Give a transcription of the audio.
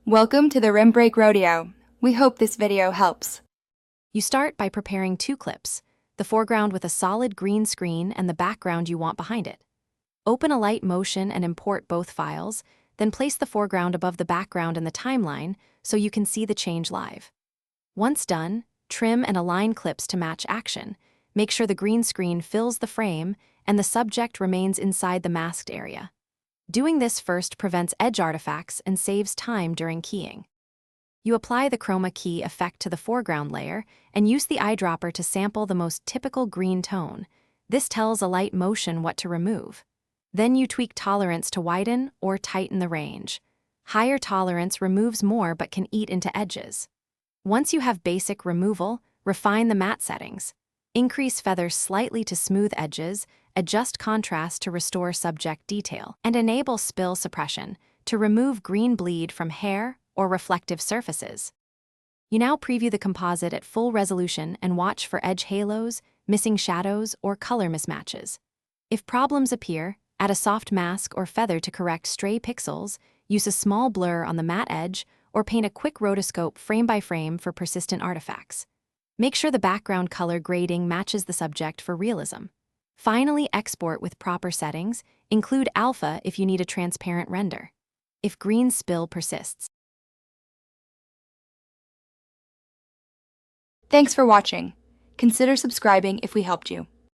Welcome to the Rim Break Rodeo. We hope this video helps. You start by preparing 2 clips, the foreground with a solid green screen and the background you want behind it. Open Alight Motion and import both files, then place the foreground above the background in the timeline so you can see the change live. Once done, trim and align clips to match action. Make sure the green screen fills the frame and the subject remains inside the masked area. Doing this first prevents edge artifacts and saves time during keying. You apply the chroma key effect to the foreground layer and use the eyedropper to sample the most typical green tone. This tells Alight Motion what to remove. Then you tweak tolerance to widen or tighten the range. Higher tolerance removes more but can eat into edges. Once you have basic removal, refine the matte settings. Increase feathers slightly to smooth edges, adjust contrast to restore subject detail, and enable spill suppression to remove green bleed from hair or reflective surfaces. You now preview the composite at full resolution and watch for edge halos, missing shadows, or color mismatches. If problems appear, add a soft mask or feather to correct stray pixels, use a small blur on the matte edge, or paint a quick rotoscope frame by frame for persistent artifacts. Make sure the background color grading matches the subject for realism. Finally, export with proper settings. Include alpha if you need a transparent render. If green spill persists. Thanks for watching. Consider subscribing if we helped you.